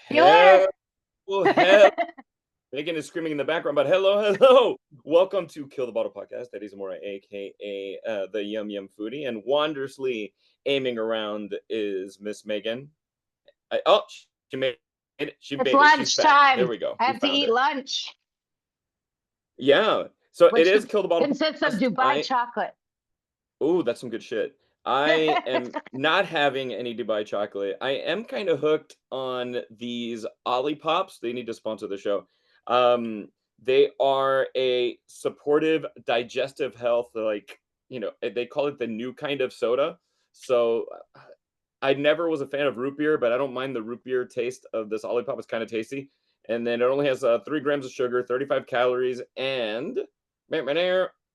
Hello, Hello. hello. Megan is screaming in the background, but hello. Welcome to Kill the Bottle Podcast. That is Amora, aka the Yum Yum Foodie, and wondrously aiming around is Miss Megan. She made it. She made it. She's It's back. There we go. lunchtime. We I found have her. to eat lunch, Yeah. So it which is Kill the Bottle consists of Podcast. Dubai chocolate. Ooh, that's some good shit. I am not having any Dubai chocolate. I am kind of hooked on these Ollipops. They need to sponsor the show. They are a supportive digestive health, like, they call it the new kind of soda. So I never was a fan of root beer, but I don't mind the root beer taste of this Olipop. It's kind of tasty. And then it only has 3 grams of sugar, 35 calories, and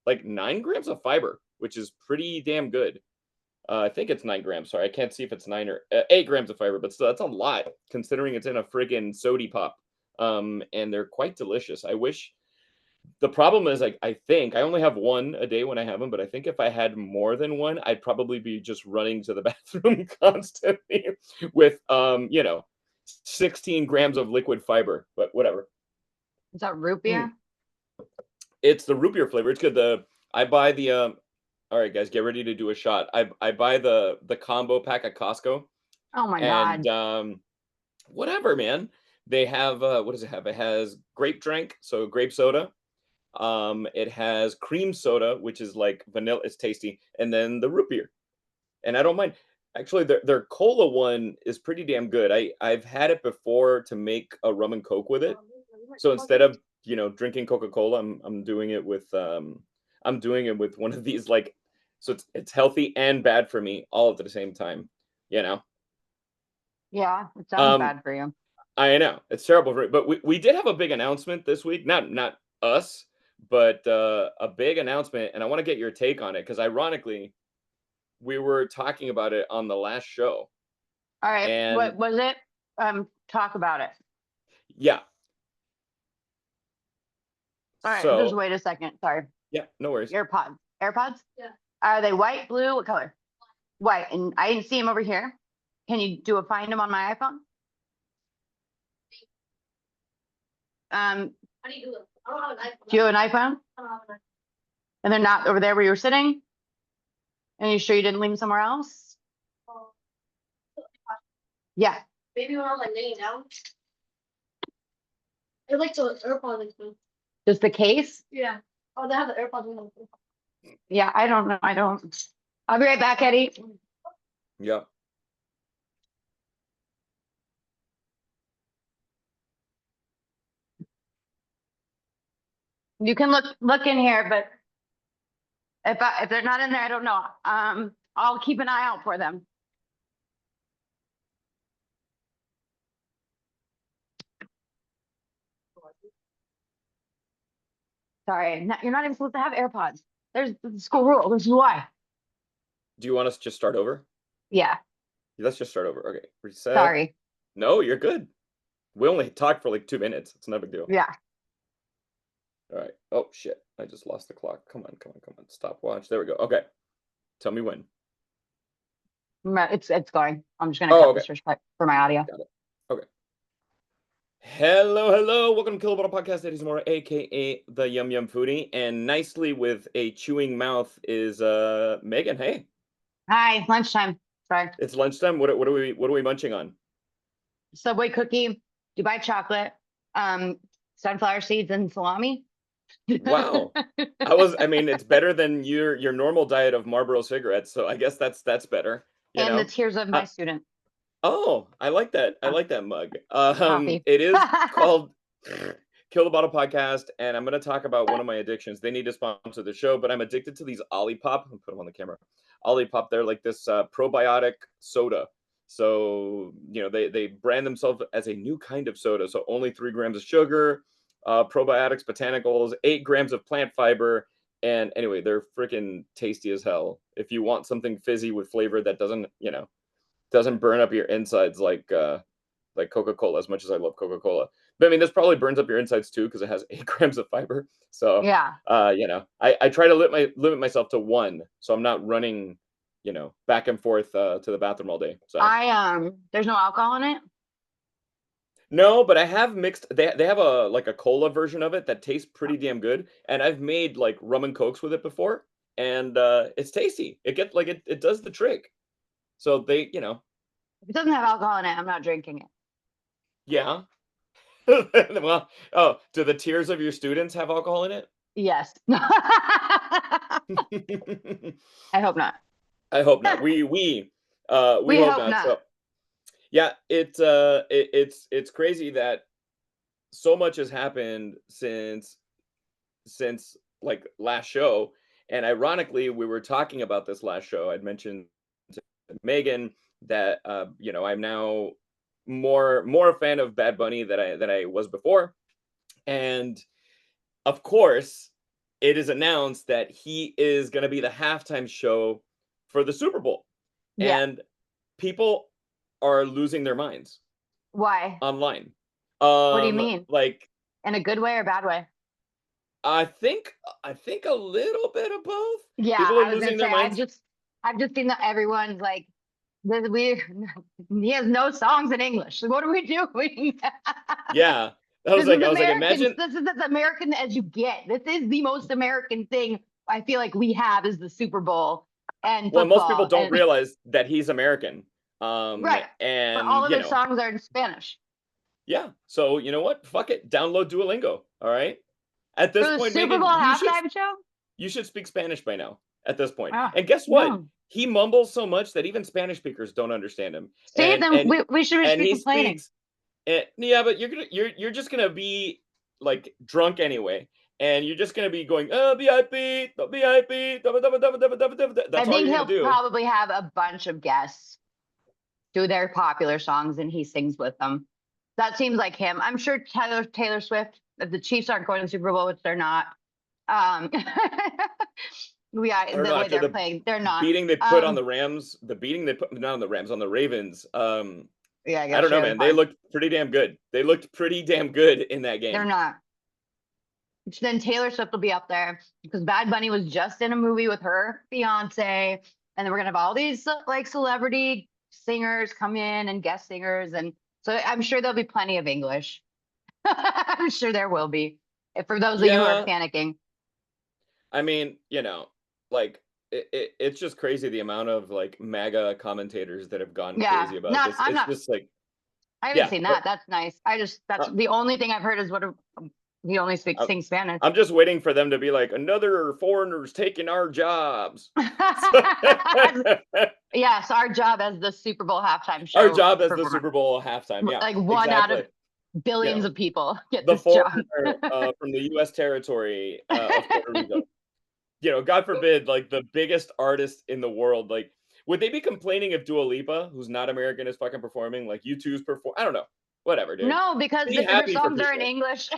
like 9 grams of fiber, which is pretty damn good. I think it's 9 grams. Sorry, I can't see if it's 9 or 8 grams of fiber, but still, that's a lot considering it's in a friggin' sody pop. And they're quite delicious. I wish. The problem is, like, I think I only have one a day when I have them, but I think if I had more than one, I'd probably be just running to the bathroom constantly with 16 grams of liquid fiber. But whatever. Is that root Mm. beer? It's the root beer flavor. It's good. I buy the All right, guys, get ready to do a shot. I buy the combo pack at Costco, Oh my and God. whatever, man. They have what does it have? It has grape drink, so grape soda. It has cream soda, which is like vanilla. It's tasty, and then the root beer. And I don't mind. Actually, their cola one is pretty damn good. I've had it before to make a rum and coke with it. So instead of drinking Coca Cola, I'm doing it with one of these, like, so it's healthy and bad for me all at the same time. You know. Yeah, it sounds Um, bad for you. I know it's terrible for me, but we did have a big announcement this week. Not us, but a big announcement, and I want to get your take on it because ironically, we were talking about it on the last show, All right, and what was it? Talk about it. yeah. All right, just So wait a second. Sorry. yeah, no worries. AirPods. AirPods? Yeah. Are they white, blue? What color? White. And I didn't see them over here. Can you do a find them on my iPhone? How do you do it? I don't have an iPhone. Do you have an iPhone? I don't have an iPhone. And they're not over there where you were sitting? And you sure you didn't leave them somewhere else? Yeah. Maybe when I was like laying down. I like the AirPods. Just the case? Yeah. Oh, they have the AirPods. Yeah, I don't know. I don't. I'll be right back, Eddie. Yeah. You can look in here, but if they're not in there, I don't know. I'll keep an eye out for them. Sorry, you're not even supposed to have AirPods. There's the school rule. This is why. Do you want us to just start over? Yeah. Let's just start over. Okay. Reset. Sorry. No, you're good. We only talked for like 2 minutes. It's no big deal. Yeah. All right. Oh shit! I just lost the clock. Come on, come on, come on. Stopwatch. There we go. Okay. Tell me when. It's going. I'm just gonna Oh, cut okay. this for my audio. Got it. Okay. Hello. Welcome to Kill the Bottle Podcast. It is Mora, aka the Yum Yum Foodie, and nicely with a chewing mouth is Megan. Hey, Hi, lunchtime. Sorry. it's lunchtime. What are we munching on? Subway cookie, Dubai chocolate, sunflower seeds and salami. Wow. I mean, it's better than your normal diet of Marlboro cigarettes, so I guess that's better, you And the know. tears of Uh, my student. oh, I like that. I Oh, like that mug. coffee. It is called Kill the Bottle Podcast, and I'm going to talk about one of my addictions. They need to sponsor the show, but I'm addicted to these Olipop. I'll put them on the camera. Olipop, they're like this probiotic soda. So, they brand themselves as a new kind of soda. So only 3 grams of sugar, probiotics, botanicals, 8 grams of plant fiber. And anyway, they're freaking tasty as hell. If you want something fizzy with flavor that doesn't burn up your insides like Coca-Cola, as much as I love Coca-Cola. But I mean, this probably burns up your insides too because it has 8 grams of fiber. So, Yeah. I try to limit myself to one, so I'm not running, back and forth to the bathroom all day. So There's no alcohol in it. No, but I have mixed. They have a like a cola version of it that tastes pretty damn good, and I've made like rum and cokes with it before, and it's tasty. It gets like it does the trick. So they, If it doesn't have alcohol in it, I'm not drinking it. yeah. Well, oh, do the tears of your students have alcohol in it? Yes. I hope not. I hope not. We We hope hope not. not. So yeah, it's crazy that so much has happened since like last show. And ironically, we were talking about this last show. I'd mentioned to Megan that I'm now more a fan of Bad Bunny than I was before. And of course, it is announced that he is going to be the halftime show for the Super Bowl. Yeah. And people are losing their minds Why? online. What do you mean? Like In a good way or bad way? I think a little bit of both. Yeah, People are I was gonna losing their say minds. I've just seen that everyone's like we he has no songs in English. So what are we doing? Yeah. This is I was like, Americans. imagine. This is as American as you get. This is the most American thing I feel like we have is the Super Bowl and Well, most people football. don't And realize that he's American. right. But all And of his songs are in Spanish. yeah. So you know what? Fuck it. Download Duolingo. All right. At For this the point, Super Bowl Megan, halftime show? you should speak Spanish by now. At this point, Oh, and guess what? no. He mumbles so much that even Spanish speakers don't understand him. See, And then and we shouldn't and be he complaining. speaks. Yeah, but you're just gonna be like drunk anyway, and you're just gonna be going, oh, BIP, BIP, I that's all think you're gonna he'll do. probably have a bunch of guests do their popular songs and he sings with them. That seems like him. I'm sure Taylor Swift, if the Chiefs aren't going to Super Bowl, which they're not, um I don't the know way after they're the playing, they're not. beating they put on the Rams, the beating they put not on the Rams on the Ravens. Yeah, I I guess don't know, it was man. They hard. looked pretty damn good. They looked pretty damn good in that They're game. not. Then Taylor Swift will be up there because Bad Bunny was just in a movie with her fiance, and then we're gonna have all these like celebrity singers come in and guest singers, and so I'm sure there'll be plenty of English. I'm sure there will be. If for those of you who are Yeah, panicking. I mean, like it's just crazy the amount of like MAGA commentators that have gone Yeah, crazy about not this. I'm It's not. just like, I haven't yeah, seen but that. That's nice. That's uh, the only thing I've heard is what he only speaks I'm, sings Spanish. I'm just waiting for them to be like another foreigners taking our jobs. So, Yes, our job as the Super Bowl halftime our show job as the performer. Super Bowl halftime. Yeah, Like one out of exactly. You billions know, of people get the this job. foreigner from the U.S. territory of Puerto Rico. God forbid, like the biggest artist in the world, like would they be complaining if Dua Lipa, who's not American, is fucking performing? Like U2's perform? I don't know. Whatever, dude. No, because Be her happy for songs are in people. English.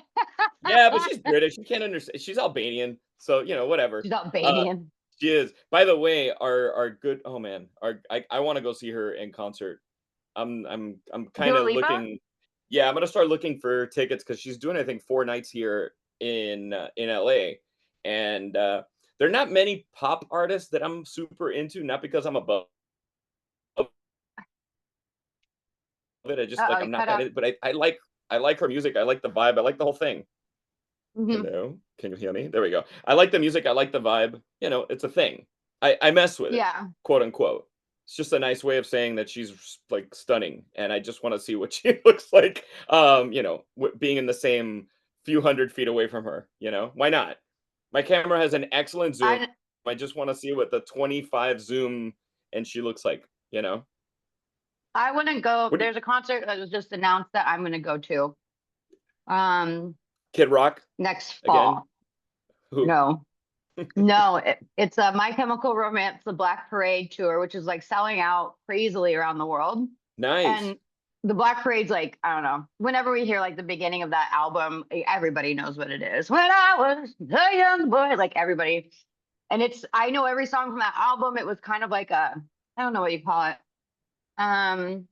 Yeah, but she's British. She can't understand. She's Albanian, so whatever. She's Uh, Albanian. she is. By the way, our good. Oh man, I want to go see her in concert. I'm kind Dua of Lipa? looking. Yeah, I'm gonna start looking for tickets because she's doing I think 4 nights here in LA, and there are not many pop artists that I'm super into. Not because I'm above it. I just Uh-oh, like you I'm not cut that. out. But I like her music. I like the vibe. I like the whole thing. Hmm. Hello, can you hear me? There we go. I like the music. I like the vibe. It's a thing. I mess with it, Yeah. quote unquote. It's just a nice way of saying that she's like stunning, and I just want to see what she looks like. Being in the same few hundred feet away from her. Why not? My camera has an excellent zoom. I I just want to see what the 25 zoom and she looks like. I wouldn't go. What do you, There's a concert that was just announced that I'm gonna go to. Um, Kid Rock next again? fall. Who? No. No, it's a My Chemical Romance, the Black Parade tour, which is like selling out crazily around the world. Nice. And the Black Parade's like, I don't know, whenever we hear like the beginning of that album, everybody knows what it is. When I was a young boy, like everybody. And I know every song from that album. It was kind of like I don't know what you call it, um,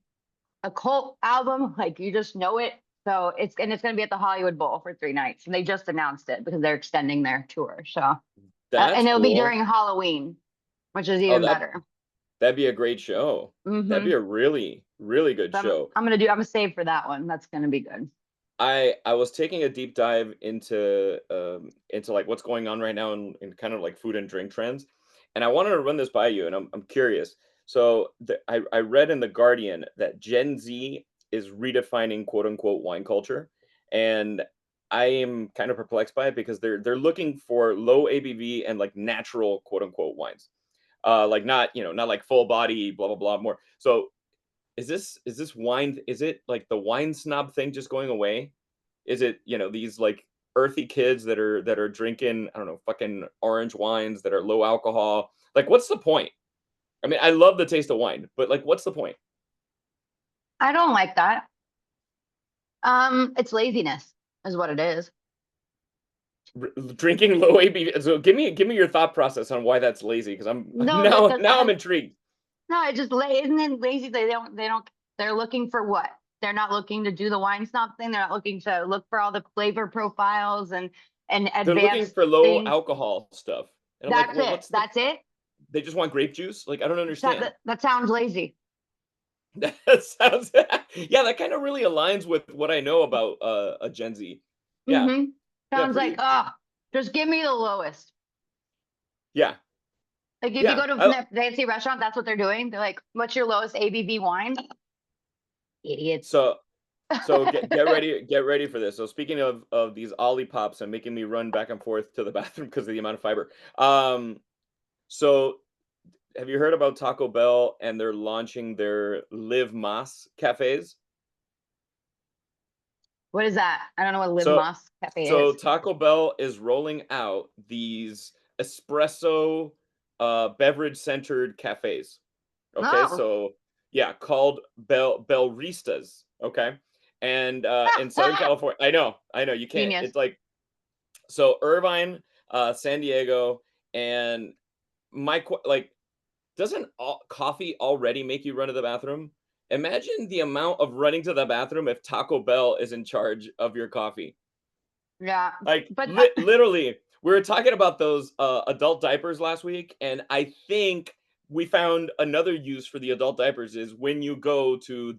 a cult album. Like you just know it. So it's going to be at the Hollywood Bowl for 3 nights. And they just announced it because they're extending their tour. So, That's and it'll be cool. during Halloween, which is Oh, even better. That'd be a great show. That'd be Mm-hmm. a really, really good So show. I'm gonna save for that one. That's gonna be good. I was taking a deep dive into like what's going on right now in kind of like food and drink trends, and I wanted to run this by you, and I'm curious. So I read in the Guardian that Gen Z is redefining quote unquote wine culture, and I am kind of perplexed by it because they're looking for low ABV and like natural quote unquote wines, like not not like full body blah blah blah more. So is this wine, is it like the wine snob thing just going away? Is it, these like earthy kids that are drinking, I don't know, fucking orange wines that are low alcohol? Like what's the point? I mean, I love the taste of wine, but like what's the point? I don't like that. It's laziness, is what it is. Drinking low ABV. So give me your thought process on why that's lazy because I'm No, that now does. now I'm intrigued. No, it just isn't it lazy? They don't. They're looking for what? They're not looking to do the wine snob thing. They're not looking to look for all the flavor profiles and They're looking advanced for low things. alcohol stuff. And I'm like, That's well, it. what's the That's it. they just want grape juice? Like I don't understand. That sounds lazy. That sounds yeah, that kind of really aligns with what I know about a Gen Z. Yeah. Mm-hmm. Yeah, Sounds like, pretty just give me the lowest. yeah. Like if you Yeah. go to a fancy restaurant, that's what they're doing. They're like, what's your lowest ABV wine? Idiots. So so get ready for this. So speaking of these Ollipops and making me run back and forth to the bathroom because of the amount of fiber. So have you heard about Taco Bell and they're launching their Live Mas cafes? What is that? I don't know what Live So Moss Cafe so is. Taco Bell is rolling out these espresso beverage centered cafes. Okay, Oh, so yeah, called Bellristas. Okay, and in Southern California, I know, you can't. genius. It's like so Irvine, San Diego, and like, doesn't coffee already make you run to the bathroom? Imagine the amount of running to the bathroom if Taco Bell is in charge of your coffee. Yeah, Like but literally, we were talking about those adult diapers last week, and I think we found another use for the adult diapers is when you go to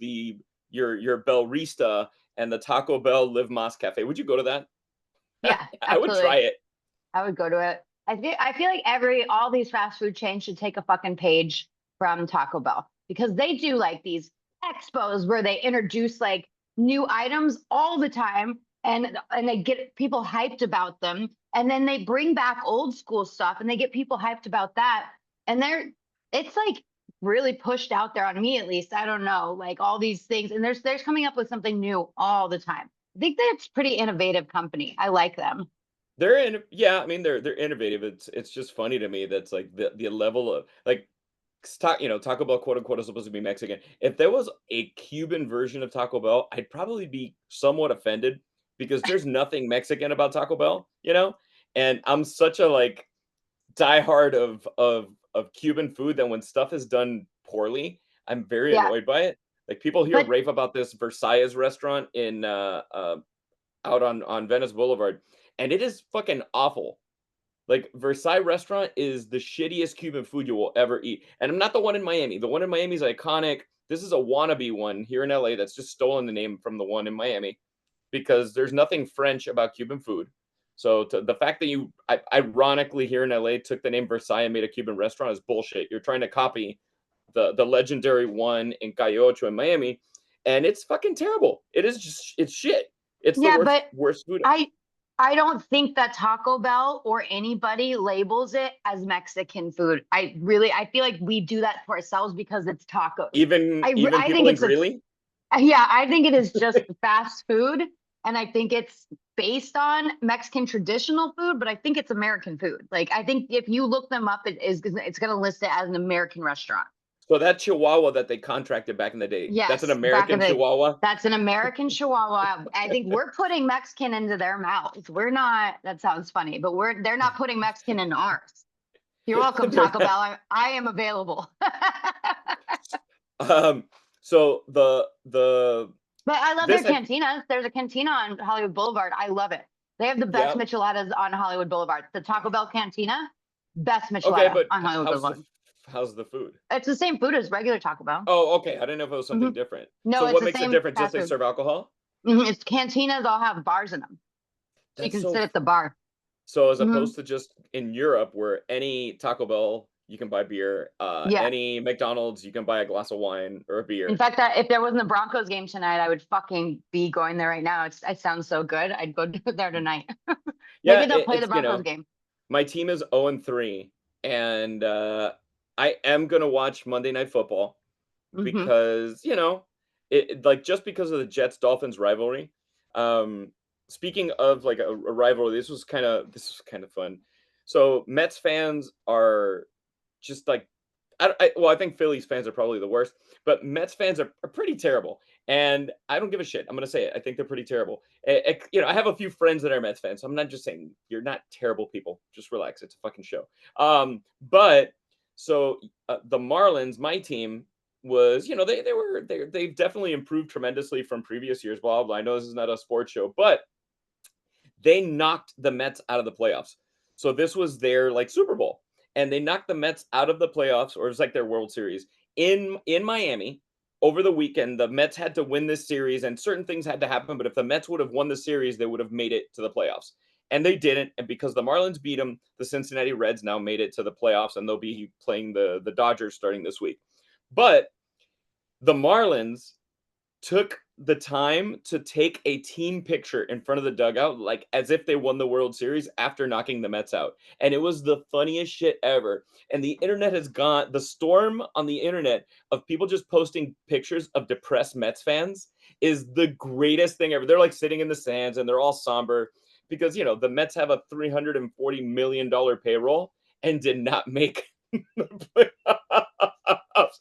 your Bellrista and the Taco Bell Live Mas Cafe. Would you go to that? yeah, I would try absolutely. it. I would go to it. I feel like all these fast food chains should take a fucking page from Taco Bell because they do like these expos where they introduce like new items all the time and they get people hyped about them and then they bring back old school stuff and they get people hyped about that and it's like really pushed out there on me at least. I don't know, like all these things and there's coming up with something new all the time. I think that's pretty innovative company. I like them. Yeah, I mean they're innovative. It's just funny to me that's like the level of like Taco Bell quote unquote is supposed to be Mexican. If there was a Cuban version of Taco Bell, I'd probably be somewhat offended because there's nothing Mexican about Taco Bell. And I'm such a like diehard of Cuban food that when stuff is done poorly, I'm very Yeah. annoyed by it. Like people here But rave about this Versailles restaurant in out on Venice Boulevard, and it is fucking awful. Like Versailles restaurant is the shittiest Cuban food you will ever eat. And I'm not the one in Miami. The one in Miami is iconic. This is a wannabe one here in LA that's just stolen the name from the one in Miami because there's nothing French about Cuban food. So the fact that you ironically here in LA took the name Versailles and made a Cuban restaurant is bullshit. You're trying to copy the legendary one in Calle Ocho in Miami, and it's fucking terrible. It is just it's shit. It's the yeah, worst but worst food. I I don't think that Taco Bell or anybody labels it as Mexican food. I feel like we do that to ourselves because it's tacos. Even I think people in it's a Greeley. yeah, I think it is just fast food and I think it's based on Mexican traditional food, but I think it's American food. Like I think if you look them up it's going to list it as an American restaurant. So that Chihuahua that they contracted back in the day, that's an Yes, back in American the Chihuahua? that's an American Chihuahua. I think we're putting Mexican into their mouths. We're not, that sounds funny, but they're not putting Mexican in ours. You're welcome, They're Taco not Bell. I am available. um, so But I love their this I cantinas. There's a cantina on Hollywood Boulevard. I love it. They have the best yeah, micheladas on Hollywood Boulevard. The Taco Bell Cantina, best okay, michelada but on Hollywood how's the Boulevard. how's the food? It's the same food as regular Taco Bell. Oh, okay. I didn't know if it was Hmm. something different. No, So it's what the makes it same different? Just fast they food. serve alcohol? It's cantinas all have bars in them, so you That's can so sit at the bar. So as Hmm. opposed to just in Europe where any Taco Bell you can buy beer, Yeah. any McDonald's you can buy a glass of wine or a In beer. fact, that if there wasn't a Broncos game tonight, I would fucking be going there right now. It sounds so good. I'd go there tonight. Yeah, Maybe they'll play the it's Broncos game. my team is 0-3 and I am going to watch Monday Night Football Hmm. because, like just because of the Jets Dolphins rivalry. Um Speaking of like a rivalry, this was kind of fun. So Mets fans are just like well, I think Phillies fans are probably the worst, but Mets fans are pretty terrible, and I don't give a shit. I'm gonna say it. I think they're pretty terrible. I have a few friends that are Mets fans, so I'm not just saying you're not terrible people. Just relax. It's a fucking show. But so the Marlins, my team, was they've definitely improved tremendously from previous years. Blah blah. I know this is not a sports show, but they knocked the Mets out of the playoffs. So this was their like Super Bowl, and they knocked the Mets out of the playoffs, or it's like their World Series in Miami over the weekend. The Mets had to win this series, and certain things had to happen. But if the Mets would have won the series, they would have made it to the playoffs, and they didn't. And because the Marlins beat them, the Cincinnati Reds now made it to the playoffs, and they'll be playing the Dodgers starting this week. But the Marlins took the time to take a team picture in front of the dugout, like as if they won the World Series after knocking the Mets out. And it was the funniest shit ever. And the internet has gone, the storm on the internet of people just posting pictures of depressed Mets fans is the greatest thing ever. They're like sitting in the stands and they're all somber because, the Mets have a $340 million payroll and did not make the playoffs.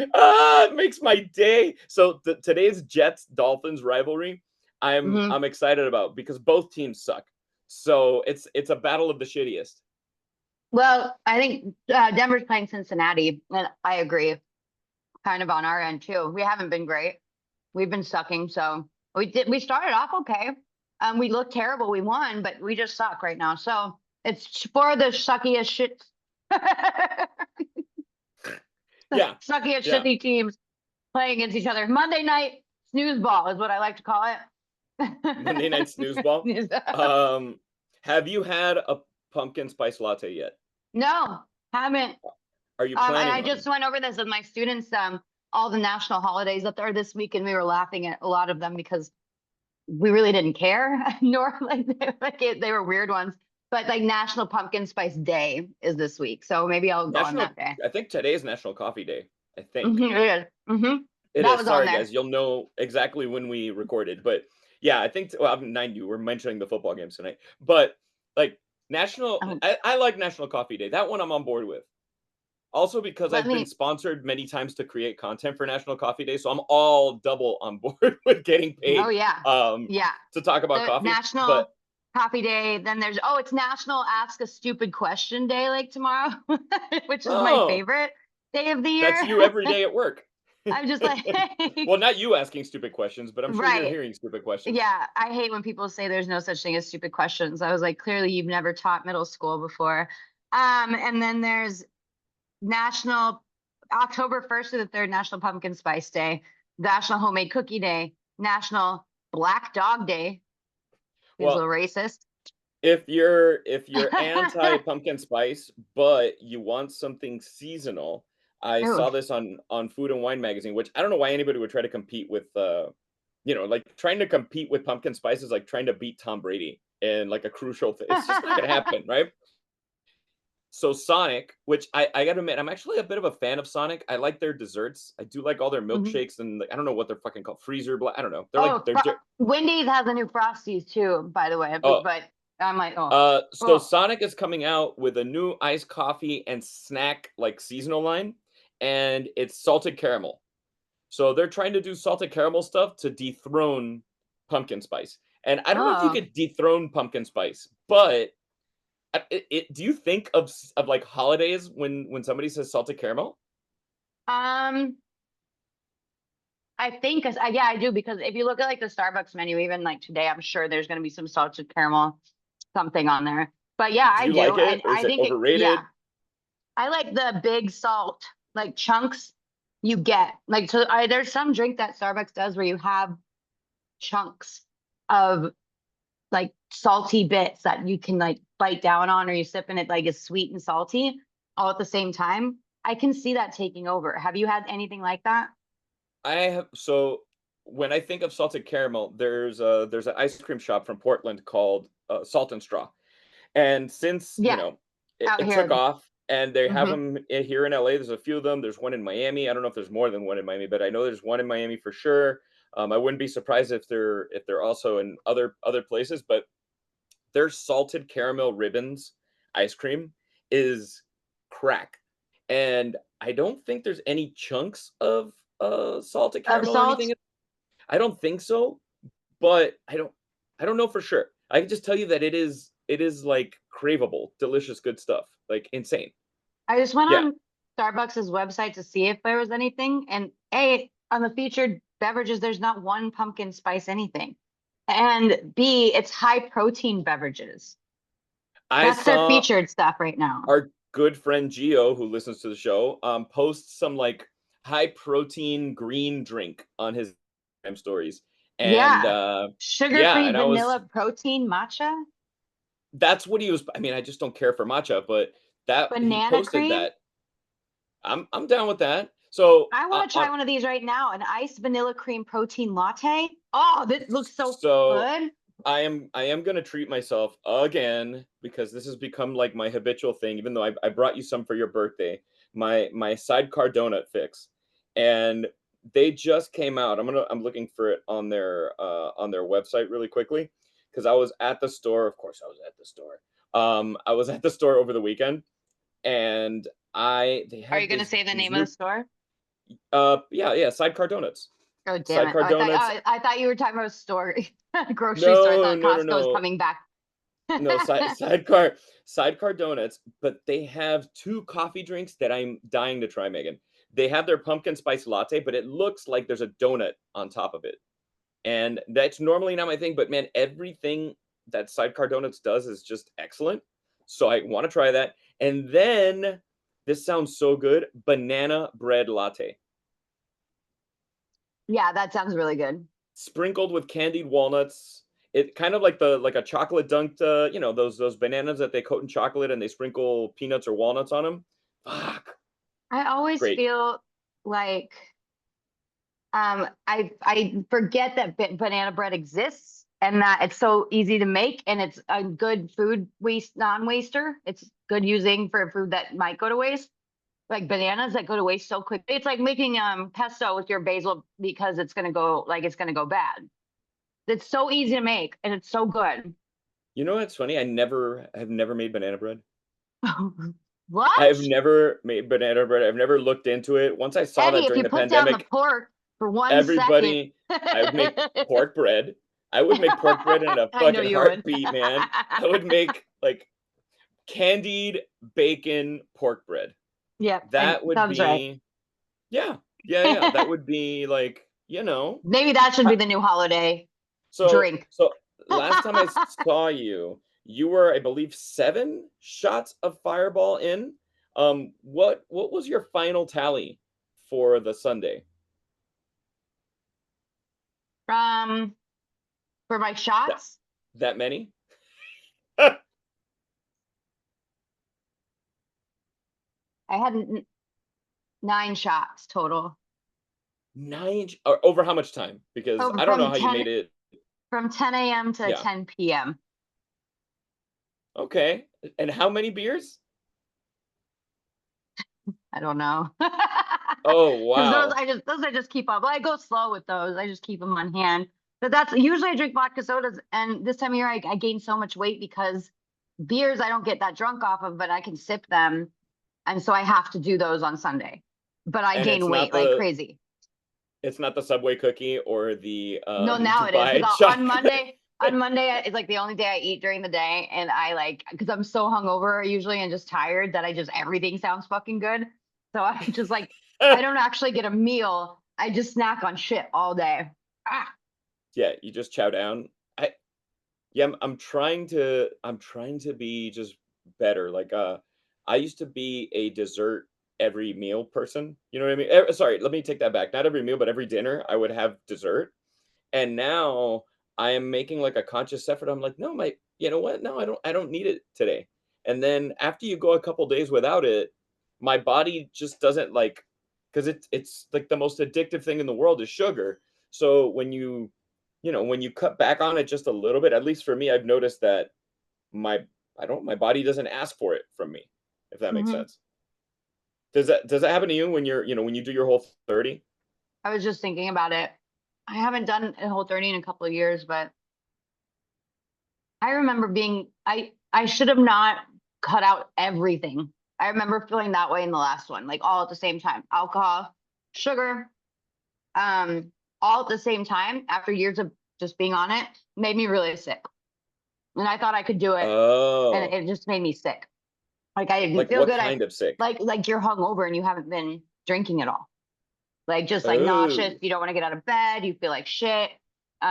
It makes my day. So today's Jets Dolphins rivalry, I'm Hmm. I'm excited about because both teams suck. So it's a battle of the shittiest. Well, I think Denver's playing Cincinnati, and I agree. Kind of on our end too. We haven't been great. We've been sucking. So we started off okay. We looked terrible. We won, but we just suck right now. So it's for the suckiest shit. Yeah, Suckiest yeah. shitty teams playing against each other. Monday night snooze ball is what I like to call Monday night snooze ball. it. Have you had a pumpkin spice latte yet? No, haven't. Are you And planning I on? just went over this with my students, all the national holidays that are this week, and we were laughing at a lot of them because we really didn't care, nor they were weird ones. But like National Pumpkin Spice Day is this week, so maybe I'll go on National that day. I think today is National Coffee Day. I think. Hmm. It is. Hmm. It That is. was on Sorry, there. guys. You'll know exactly when we recorded, but yeah, I think. Well, I'm 90. We're mentioning the football games tonight, but like Um, I like National Coffee Day. That one I'm on board with. Also because let I've been me. sponsored many times to create content for National Coffee Day, so I'm all double on board with getting Oh paid yeah, yeah. to talk about The coffee. But National Coffee Day. Then there's it's National Ask a Stupid Question Day, like tomorrow, which is my oh, favorite day of the that's year. you every day at work. I'm just like, Well, not you asking stupid questions, but I'm sure you're right. hearing stupid questions. Yeah, I hate when people say there's no such thing as stupid questions. I was like, clearly you've never taught middle school before. And then there's National October 1st to the 3rd, National Pumpkin Spice Day, National Homemade Cookie Day, National Black Dog Day. Seems a Well, little racist. if you're anti pumpkin spice, but you want something seasonal, I Oh, saw this on Food and Wine magazine, which I don't know why anybody would try to compete with like trying to compete with pumpkin spice is like trying to beat Tom Brady in like a crucial thing. It's just not gonna happen, right? So Sonic, which I gotta admit, I'm actually a bit of a fan of Sonic. I like their desserts. I do like all their mhm. milkshakes and like, I don't know what they're fucking called, freezer black. I don't know. They're like Oh, they're Wendy's has a new Frosties too, by the way. oh But I'm like, So oh, Sonic is coming out with a new iced coffee and snack like seasonal line, and it's salted caramel. So they're trying to do salted caramel stuff to dethrone pumpkin spice. And I don't know if you oh. could dethrone pumpkin spice, but do you think of like holidays when somebody says salted caramel? Um, I think, yeah, I do because if you look at like the Starbucks menu, even like today, I'm sure there's going to be some salted caramel something on there. But yeah, Do I you do, like and it or is I it think yeah, overrated? I like the big salt, like chunks you get. Like so there's some drink that Starbucks does where you have chunks of like salty bits that you can like bite down on or you sip and it like is sweet and salty all at the same time. I can see that taking over. Have you had anything like that? I have so when I think of salted caramel, there's an ice cream shop from Portland called Salt and Straw. And since, Yeah, out it took here. off and they have Hmm. them here in LA, there's a few of them. There's one in Miami. I don't know if there's more than one in Miami, but I know there's one in Miami for sure. I wouldn't be surprised if they're also in other places, but their salted caramel ribbons ice cream is crack. And I don't think there's any chunks of salted Of caramel or salt. anything. I don't think so, but I don't know for sure. I can just tell you that it is like craveable, delicious, good stuff. Like insane. I just went Yeah. on Starbucks's website to see if there was anything, and A, on the featured beverages, there's not one pumpkin spice anything. And B, it's high protein beverages. I That's their saw featured stuff right now. our good friend Gio, who listens to the show, post some like high protein green drink on his Instagram stories. And Yeah. yeah, Sugar-free and I was vanilla protein matcha, that's what he was. I mean, I just don't care for matcha, but that he banana posted cream. that. I'm down with that. So I want to try on one of these right now, an iced vanilla cream protein latte. Oh, this looks so so good. I am gonna treat myself again because this has become like my habitual thing. Even though I brought you some for your birthday, my sidecar donut fix, and they just came out. I'm looking for it on their website really quickly because I was at the store. Of course, I was at the store. I was at the store over the weekend, and I they Are had you going to this say the these name of the new store? yeah, sidecar donuts. Oh, damn it. Sidecar Oh, donuts. I thought you were talking about a store, grocery store. I No, thought no, no, Costco was no. coming back. No, sidecar donuts, but they have 2 coffee drinks that I'm dying to try, Megan. They have their pumpkin spice latte, but it looks like there's a donut on top of it. And that's normally not my thing, but man, everything that Sidecar Donuts does is just excellent. So I want to try that. And then this sounds so good, banana bread latte. Yeah, that sounds really good. Sprinkled with candied walnuts. It kind of like a chocolate dunked, those bananas that they coat in chocolate and they sprinkle peanuts or walnuts on them. Fuck, I always great. feel like I forget that banana bread exists and that it's so easy to make and it's a good food waste non-waster. It's good using for food that might go to waste, like bananas that go to waste so quick. It's like making pesto with your basil because it's gonna go bad. It's so easy to make and it's so good. You know what's funny? Have never made banana bread. I've What? never made banana bread. I've never looked into it. Once I saw Eddie, that if during you the put down the pandemic, pork for 1 second. everybody I would make pork bread. I would make pork bread in a I know fucking you would. heartbeat, man. I would make like candied bacon pork bread. Yep, and That would sounds right. be yeah. Yeah, yeah. That would be like, Maybe that should I be the new holiday so drink. so last time I saw you, you were, I believe, 7 shots of Fireball in. What was your final tally for the Sunday? Um, for my That shots, that many? I had 9 shots total. 9 or over how much time? Because Over I don't know how you made it. from 10 a.m. to Yeah. 10 p.m. Okay. And how many beers? I don't know. Oh, Because wow. those I just keep up. Well, I go slow with those. I just keep them on hand. But that's usually I drink vodka sodas, and this time of year I gain so much weight because beers I don't get that drunk off of, but I can sip them, and so I have to do those on Sunday. But I And gain weight like crazy. it's not the Subway cookie or the No, now it is Dubai because chocolate. On Monday it's like the only day I eat during the day, and I like because I'm so hungover usually and just tired that I just everything sounds fucking good. So I just like I don't actually get a meal. I just snack on shit all day. Ah, Yeah, you just chow down. Yeah, I'm trying to be just better. Like I used to be a dessert every meal person. You know what I mean? Sorry, let me take that back. Not every meal, but every dinner I would have dessert. And now I am making like a conscious effort. I'm like, no, you know what? No, I don't need it today. And then after you go a couple days without it, my body just doesn't like, because it's like the most addictive thing in the world is sugar. So when you cut back on it just a little bit, at least for me, I've noticed that my my body doesn't ask for it from me, if that makes Hmm. sense. Does that happen to you when when you do your whole 30? I was just thinking about it. I haven't done a whole 30 in a couple of years, but I remember I should have not cut out everything. I remember feeling that way in the last one, like all at the same time. Alcohol, sugar, um, all at the same time after years of just being on it made me really sick. And I thought I could do it, and Oh, it just made me sick. Like I didn't like feel what good. kind of sick? Like you're hungover and you haven't been drinking at all. Like just like nauseous. Oh, You don't want to get out of bed. You feel like shit.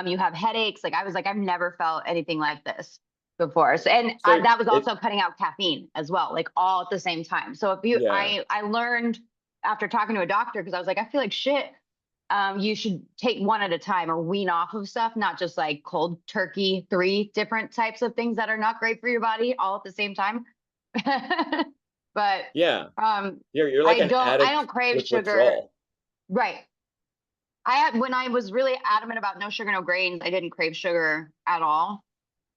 You have headaches. Like I was like, I've never felt anything like this before. So, and so that was it also cutting out caffeine as well, like all at the same time. So if you, yeah. I learned after talking to a doctor because I was like, I feel like shit. You should take one at a time or wean off of stuff, not just like cold turkey, 3 different types of things that are not great for your body all at the same time. But Yeah. um, You're like an I addict don't crave with sugar. withdrawal. Right. I had when I was really adamant about no sugar, no grains, I didn't crave sugar at all.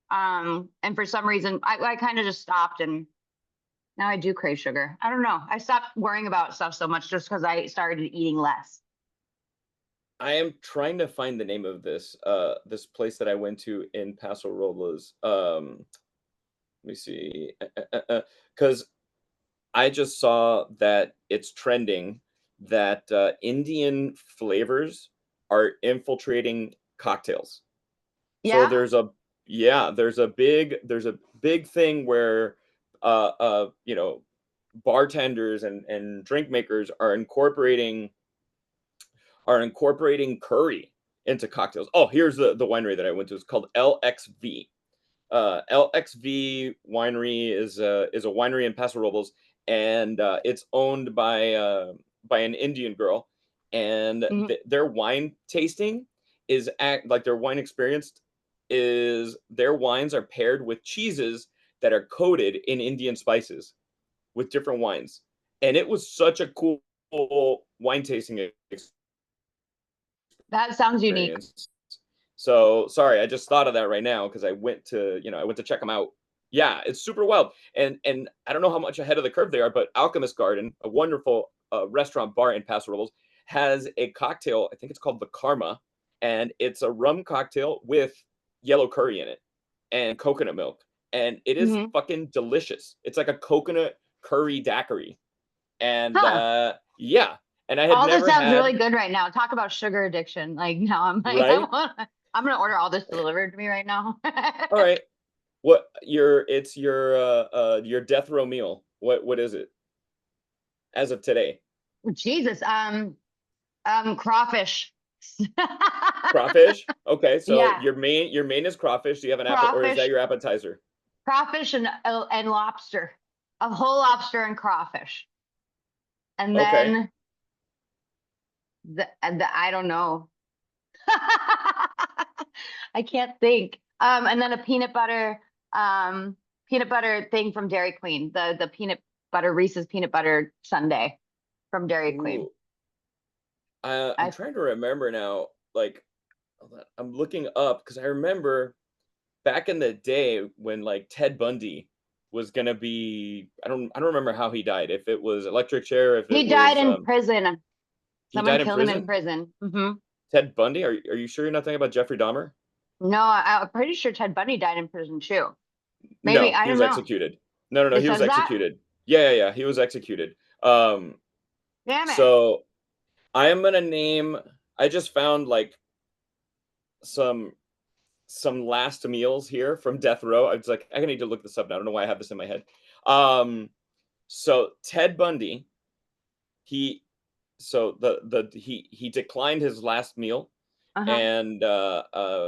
And for some reason, I kind of just stopped, and now I do crave sugar. I don't know. I stopped worrying about stuff so much just because I started eating less. I am trying to find the name of this place that I went to in Paso Robles. Let me see. Because I just saw that it's trending that Indian flavors are infiltrating cocktails. So Yeah. there's a yeah, there's a big thing where you know, bartenders and drink makers are incorporating curry into cocktails. Oh, here's the winery that I went to. It's called LXV. LXV Winery is a winery in Paso Robles, and it's owned by an Indian girl, and Mhm. their wine tasting like their wine experience is their wines are paired with cheeses that are coated in Indian spices with different wines, and it was such a cool wine tasting That sounds unique. experience. So sorry, I just thought of that right now because I went to check them out. Yeah, it's super wild, and I don't know how much ahead of the curve they are, but Alchemist Garden, a wonderful restaurant bar in Paso Robles, has a cocktail. I think it's called the Karma, and it's a rum cocktail with yellow curry in it and coconut milk, and it is Hmm. fucking delicious. It's like a coconut curry daiquiri, and Huh. yeah, and I had All this never sounds had really good right now. Talk about sugar addiction. Like now I'm like, right. I'm gonna order all this delivered to me right now. All right, it's your death row meal. What is it as of today? Jesus. Crawfish. Crawfish? Okay, so Yeah, your main is crawfish. Do you have an or is that crawfish, your appetizer? crawfish and lobster, a whole lobster and crawfish, and Okay. then the I don't know. I can't think. And then a peanut butter thing from Dairy Queen, the peanut butter Reese's peanut butter sundae from Dairy Queen. Ooh, I'm I trying to remember now. Like, hold on, I'm looking up because I remember back in the day when like Ted Bundy was gonna be. I don't remember how he died. If it was electric chair, if it He died was in prison. he Someone died in killed him in prison. prison. Ted Bundy? Are you sure you're not thinking about Jeffrey Dahmer? No, I'm pretty sure Ted Bundy died in prison too. Maybe No, I he don't was know. executed. No, no, no, It he was says that. executed. Yeah, yeah, yeah, he was executed. Um, Damn it. so I am gonna name. I just found like some some last meals here from death row. I was like, I need to look this up now. I don't know why I have this in my head. Um, so Ted Bundy, he he declined his last meal, Uh-huh. and the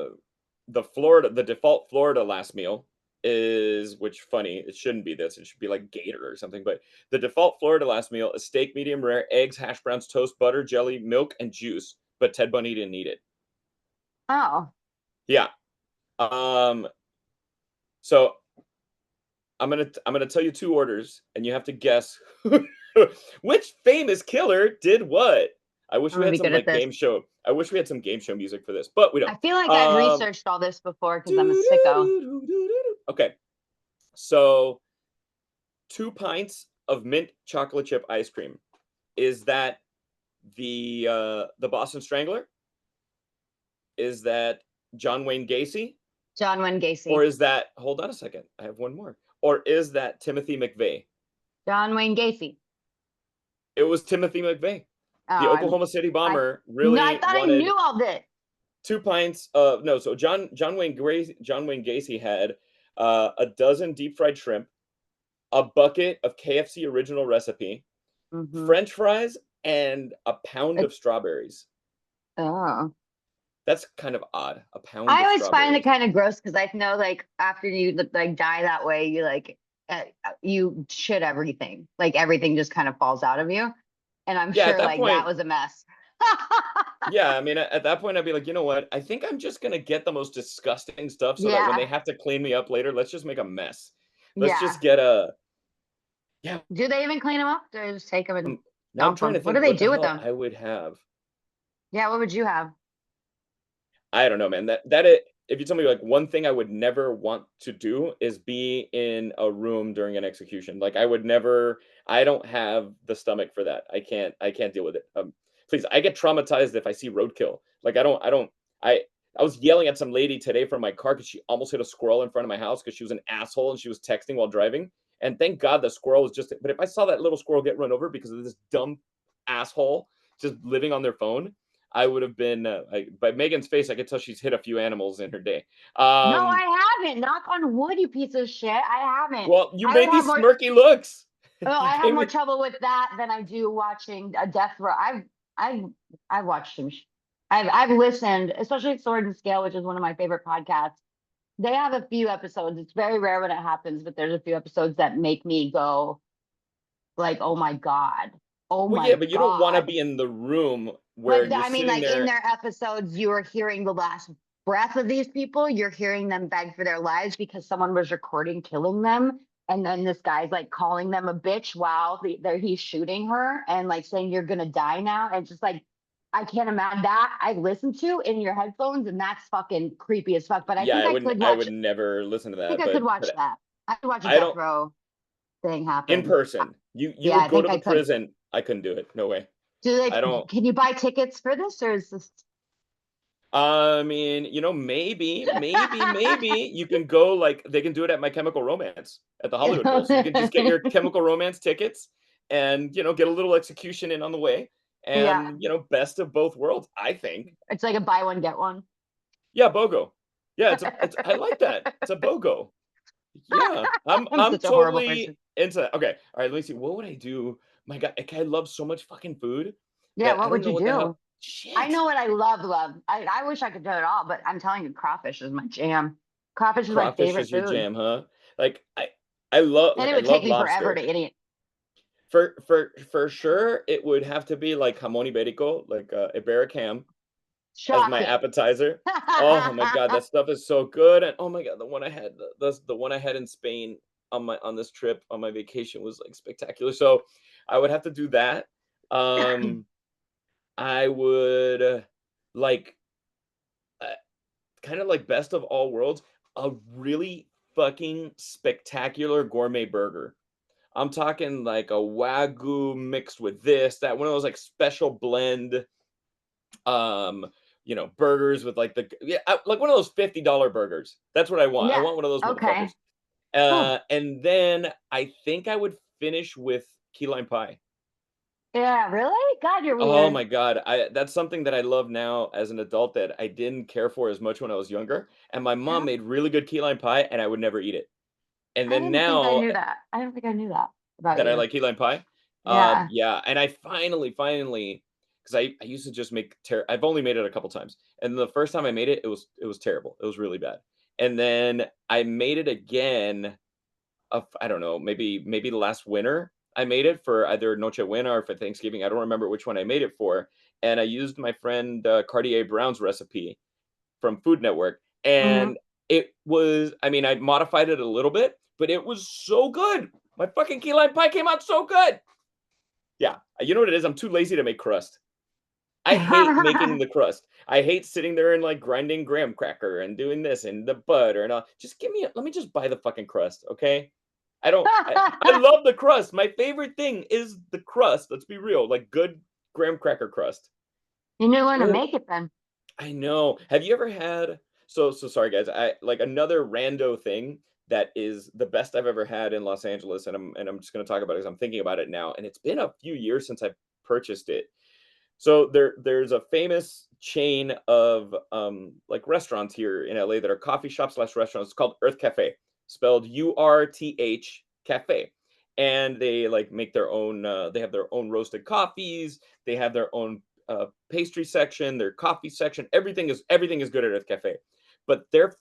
default Florida last meal. is, which funny, it shouldn't be this. It should be like gator or something. But the default Florida last meal is steak, medium rare, eggs, hash browns, toast, butter, jelly, milk, and juice. But Ted Bundy didn't eat it. Oh, Yeah. Um. So I'm gonna tell you two orders, and you have to guess which famous killer did what. I wish I'm we gonna had be some good at like this. game show. I wish we had some game show music for this, but we don't. I feel like I've Um. researched all this before because I'm a sicko. Okay. So 2 pints of mint chocolate chip ice cream. Is that the Boston Strangler? Is that John Wayne Gacy? John Wayne Or Gacy. is that, hold on a second, I have one more. Or is that Timothy McVeigh? John Wayne Gacy. It was Timothy McVeigh. The I'm Oklahoma City I bomber no, I really thought I wanted knew all this. 2 pints of no. So John Wayne Gacy had a dozen deep fried shrimp, a bucket of KFC original recipe, Hmm. French fries, and a pound of strawberries. Oh. That's kind of odd. A pound I of always find it strawberries. kind of gross because I know like after you like die that way, you like you shit everything. Like everything just kind of falls out of you. And I'm Yeah, at sure that like that point, was a mess. yeah, I mean, at that point, I'd be like, you know what? I think I'm just gonna get the most disgusting stuff so that when they Yeah. have to clean me up later, let's just make a mess. Let's just Yeah. get a yeah. Do they even clean them up? Do they just take them and Now I'm dump trying to them? What do think they what the do with hell them? I would have. Yeah, what would you have? I don't know, man. That it. If you tell me like one thing I would never want to do is be in a room during an execution. Like I would never. I don't have the stomach for that. I can't deal with it. Please, I get traumatized if I see roadkill. Like I. I was yelling at some lady today from my car because she almost hit a squirrel in front of my house because she was an asshole and she was texting while driving. And thank God the squirrel was just. But if I saw that little squirrel get run over because of this dumb asshole just living on their phone, I would have been by Megan's face. I could tell she's hit a few animals in her day. No, Um, I haven't. Knock on wood, you piece of shit. I haven't. well, you I would made have these more. smirky looks. Oh, You I have gave more me. trouble with that than I do watching a death row. I've I've watched some. I've listened, especially Sword and Scale, which is one of my favorite podcasts. They have a few episodes. It's very rare when it happens, but there's a few episodes that make me go like, "Oh my God. Oh Well, yeah, my but you don't want to God." be in the room where But you're I mean, sitting like in there. their episodes, you are hearing the last breath of these people. You're hearing them beg for their lives because someone was recording killing them. And then this guy's like calling them a bitch while he's shooting her and like saying, "You're going to die now." And just like, I can't imagine that. I've listened to in your headphones and that's fucking creepy as fuck. But I Yeah, think I I wouldn't. could I watch, would never listen to I think that. I could But watch that. I could watch a I death don't row thing in happen. person. You Yeah, would I go think to I the could. prison. I couldn't do it. No way. Do I they, don't. can you buy tickets for this or is this? I mean, maybe you can go like they can do it at My Chemical Romance at the Hollywood Bowl. So you can just get your Chemical Romance tickets and get a little execution in on the way. Yeah. And best of both worlds, I think. It's like a buy one get one. Yeah, BOGO. Yeah, it's I like that. It's a BOGO. Yeah. I'm I'm I'm such a horrible person. totally into that. Okay. All right, let me see. What would I do? My God, like, I love so much fucking food Yeah, that I what don't would know you what the hell. do? I Shit. know what I love. I wish I could do it all, but I'm telling you, crawfish is my jam. Crawfish is my Crawfish favorite is your food. jam, huh? Like I love And like it I would take love me forever lobster. to eat it. For sure, it would have to be like jamón ibérico, like Iberic ham, as my Chocolate. appetizer. Oh my God, that stuff is so good. And oh my God, the one I had, the one I had in Spain on this trip on my vacation was like spectacular. So I would have to do that. Um, I would like uh, kind of like best of all worlds, a really fucking spectacular gourmet burger. I'm talking like a wagyu mixed with this, that one of those like special blend um burgers with like like one of those $50 burgers. That's what I want. I Yeah. want one of those Okay. motherfuckers. Cool. And then I think I would finish with key lime pie. Yeah, really? God, you're Oh weird. my God. I That's something that I love now as an adult that I didn't care for as much when I was younger. And my Yeah. mom made really good key lime pie and I would never eat it. And I then didn't think I now knew that. I don't think I knew that about that I you. like key lime pie. Yeah. Yeah, and I finally, because I used to just make I've only made it a couple times, and the first time I made it, it was terrible. It was really bad. and then I made it again I don't know, maybe the last winter. I made it for either Noche Buena or for Thanksgiving. I don't remember which one I made it for, and I used my friend Cartier Brown's recipe from Food Network, Mhm. and it was. I mean, I modified it a little bit, but it was so good. My fucking key lime pie came out so good. Yeah, you know what it is? I'm too lazy to make crust. I hate making the crust. I hate sitting there and like grinding graham cracker and doing this and the butter and all. Just let me just buy the fucking crust, okay? I love the crust. My favorite thing is the crust. Let's be real, like good graham cracker crust. You need to learn to Oh, make it then. I know. Have you ever had so sorry guys. I like another rando thing that is the best I've ever had in Los Angeles, and I'm just gonna talk about it because I'm thinking about it now, and it's been a few years since I've purchased it. So there's a famous chain of like restaurants here in LA that are coffee shops slash restaurants. It's called Earth Cafe, spelled URTH Cafe. And they like make their own they have their own roasted coffees, they have their own pastry section, their coffee section. Everything is good at Earth Cafe. But their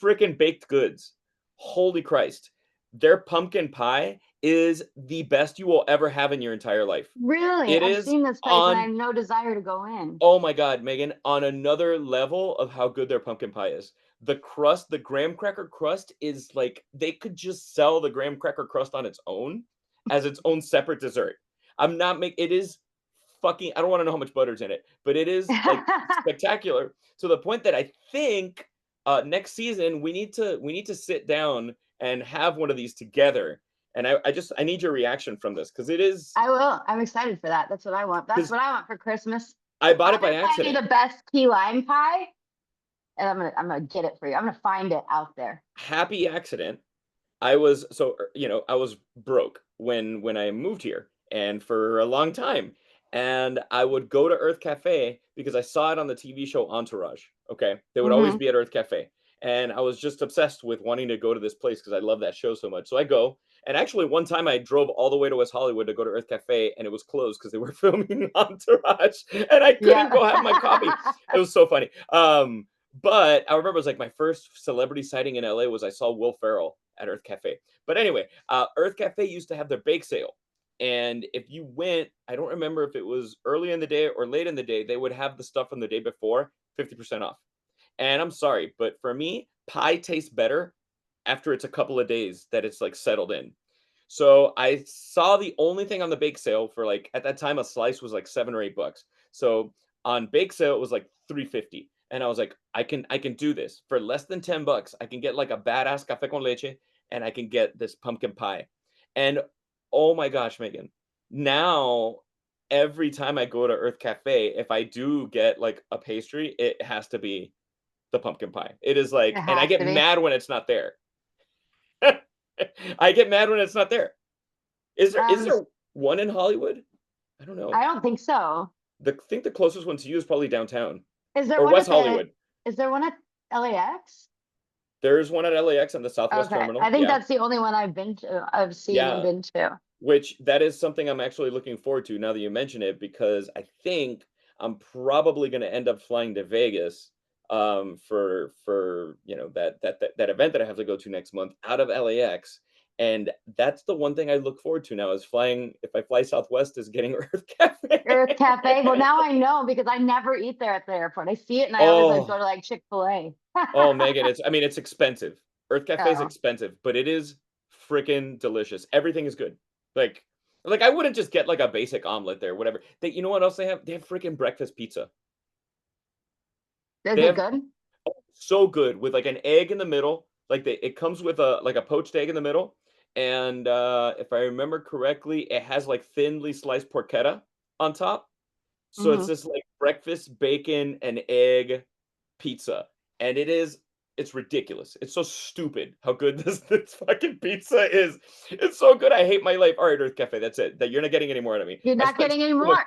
freaking baked goods, holy Christ, their pumpkin pie is the best you will ever have in your entire life. Really? It I've is seen this place and I on have no desire to go in. oh my god, Megan, on another level of how good their pumpkin pie is. The crust, the graham cracker crust is like they could just sell the graham cracker crust on its own as its own separate dessert. I'm not make it is fucking I don't want to know how much butter's in it, but it is like spectacular to the point that I think next season we need to sit down and have one of these together. And I need your reaction from this because it is I will. I'm excited for that. That's what I want. That's because what I want for Christmas. I bought it I'm by gonna find you accident. the best key lime pie, and I'm gonna get it for you. I'm gonna find it out there. Happy accident. I was broke when I moved here and for a long time. And I would go to Earth Cafe because I saw it on the TV show Entourage. Okay. They would always Hmm. be at Earth Cafe. And I was just obsessed with wanting to go to this place because I love that show so much. So I go. And actually, one time I drove all the way to West Hollywood to go to Earth Cafe and it was closed because they were filming Entourage and I couldn't Yeah. go have my coffee. It was so funny. But I remember it was like my first celebrity sighting in LA was I saw Will Ferrell at Earth Cafe. But anyway, Earth Cafe used to have their bake sale. And if you went, I don't remember if it was early in the day or late in the day, they would have the stuff from the day before 50% off. And I'm sorry, but for me, pie tastes better after it's a couple of days that it's like settled in. So I saw the only thing on the bake sale for like at that time a slice was like $7 or $8. So on bake sale it was like 350. And I was like, I can do this for less than $10. I can get like a badass café con leche and I can get this pumpkin pie. And oh my gosh, Megan, now every time I go to Earth Cafe, if I do get like a pastry, it has to be the pumpkin pie. It is It like, and I has get to be. mad when it's not there. I get mad when it's not there. Is Um, there one in Hollywood? I don't know. I don't think so. I think the closest one to you is probably downtown Is there or one West at the? Hollywood. Is there one at LAX? There's one at LAX on the Southwest Okay, Terminal. I think Yeah, that's the only one I've been to. I've seen and yeah. been to. Which that is something I'm actually looking forward to now that you mention it because I think I'm probably going to end up flying to Vegas for that event that I have to go to next month out of LAX. And that's the one thing I look forward to now is flying. If I fly Southwest, is getting Earth Earth Cafe. Cafe. Well, now I know because I never eat there at the airport. I see it and I always like go Oh, to like Chick-fil-A. oh, Megan, it's expensive. Earth Cafe is Oh, expensive, but it is freaking delicious. Everything is good. Like, like I wouldn't just get like a basic omelet there, whatever. You know what else they have? They have freaking breakfast pizza. is They it have good? so good with like an egg in the middle. It comes with a poached egg in the middle, and if I remember correctly, it has like thinly sliced porchetta on top. So it's Hmm. this like breakfast bacon and egg pizza, and it's ridiculous. It's so stupid how good this fucking pizza is. It's so good. I hate my life. All right, Earth Cafe, that's it. That you're not getting any more out of me. You're not getting any more.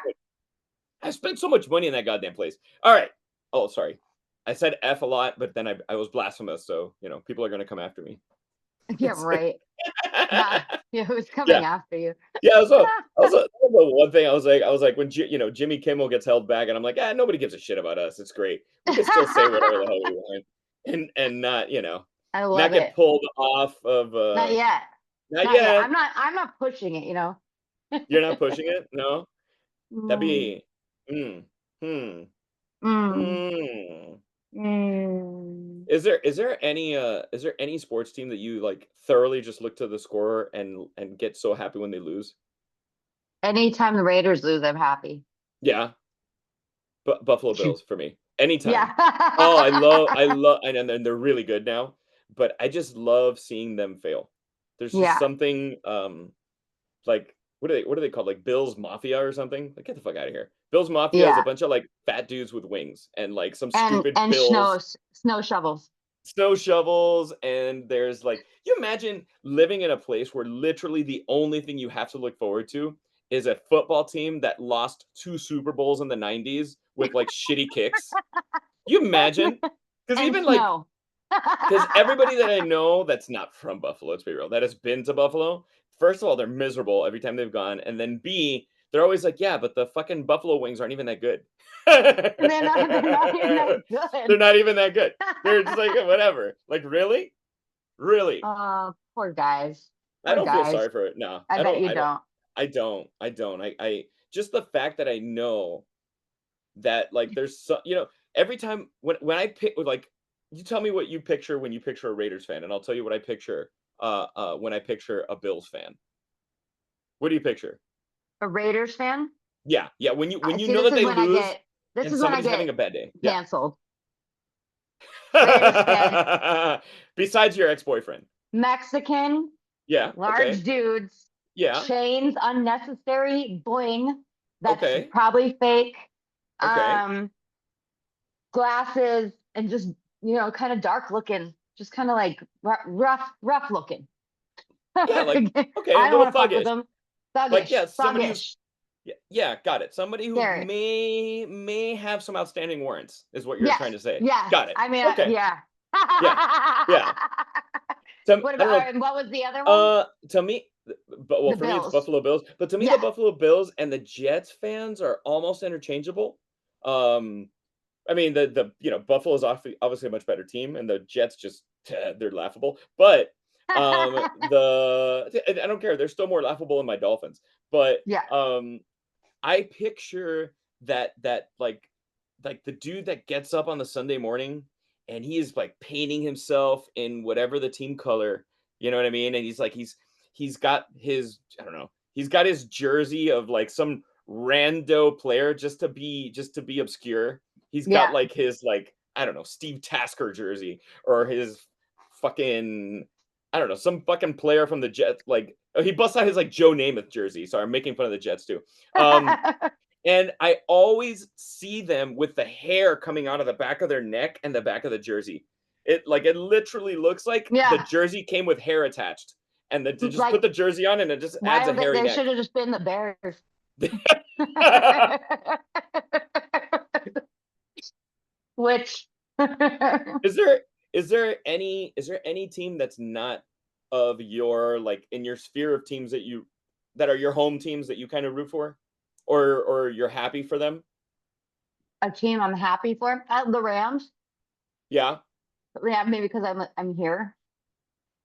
I spent so much money in that goddamn place. All right. Oh, sorry. I said F a lot, but then I was blasphemous, so people are gonna come after me. Yeah, right. Nah, yeah, who's Yeah, coming after you? yeah. Also, that was the one thing I was like, when Jimmy Kimmel gets held back, and I'm like, nobody gives a shit about us. It's great. We can still say whatever the hell we want, and not. I not love get it. pulled off of Not yet. not Not yet. yet. I'm not pushing it, you know. You're not pushing it? No? That'd Mm, be mm, hmm, mm, hmm. mm. Is there any sports team that you like thoroughly just look to the score and get so happy when they lose? Anytime the Raiders lose, I'm happy. Yeah, Buffalo Bills for me. Anytime. Yeah. Oh, I love and then they're really good now, but I just love seeing them fail. There's just Yeah. something like what are they called? Like Bills Mafia or something? Like get the fuck out of here. Bills Mafia is a Yeah. bunch of like fat dudes with wings and like some And stupid snow Bills snow shovels. snow shovels and there's like you imagine living in a place where literally the only thing you have to look forward to is a football team that lost 2 Super Bowls in the 90s with like shitty kicks. You imagine? Because And even like snow. because everybody that I know that's not from Buffalo, let's be real, that has been to Buffalo, first of all, they're miserable every time they've gone, and then B, they're always like, "Yeah, but the fucking buffalo wings aren't even that good." They're not even that They're good. not even that good. They're just like, "Whatever." Like, really? Really? Oh, poor guys. I Poor don't feel guys. sorry for it. No, I bet you don't. I don't. I just the fact that I know that like there's so every time when I pick like you tell me what you picture when you picture a Raiders fan, and I'll tell you what I picture when I picture a Bills fan. What do you picture? A Raiders fan? Yeah, yeah. I When you see know this that is they when I lose get this and is when I somebody's having get a bad day. Yeah. canceled. Raiders fan, Besides your ex-boyfriend. Mexican, Yeah. Okay. large dudes, Yeah. chains, unnecessary bling. That's Okay. probably fake. Okay. Um, Glasses and just kind of dark looking, just kind of like rough looking. Yeah. Like I okay, a don't little want to fuck with thuggish. them. Like yeah, Thuggish, somebody who's thuggish. yeah, yeah, got it. Somebody who There. may have some outstanding warrants is what you're Yes, trying to say. yes. Got it. I mean, Okay. yeah. Yeah. Yeah. What I about, don't know. and what was the other one? To me, but well, The for me, it's Bills. Buffalo Bills. But to me, the Yeah. Buffalo Bills and the Jets fans are almost interchangeable. Um, I mean, Buffalo is obviously a much better team, and the Jets just they're laughable. But I don't care. They're still more laughable than my Dolphins. But Yeah. I picture that the dude that gets up on the Sunday morning and he is like painting himself in whatever the team color, you know what I mean? And he's got his I don't know, he's got his jersey of like some rando player just to be obscure. He's got Yeah. like his like I don't know, Steve Tasker jersey or his fucking I don't know, some fucking player from the Jets like he busts out his like Joe Namath jersey. Sorry, I'm making fun of the Jets too. And I always see them with the hair coming out of the back of their neck and the back of the jersey. It literally looks like the Yeah. jersey came with hair attached, and they just put Like, the jersey on, and it just adds why a are hairy they neck. should have just been the Bears. Which is there is there any team that's not of your like in your sphere of teams that are your home teams that you kind of root for, or you're happy for them? a team I'm happy for. The Rams. Yeah. Yeah, maybe because I'm here.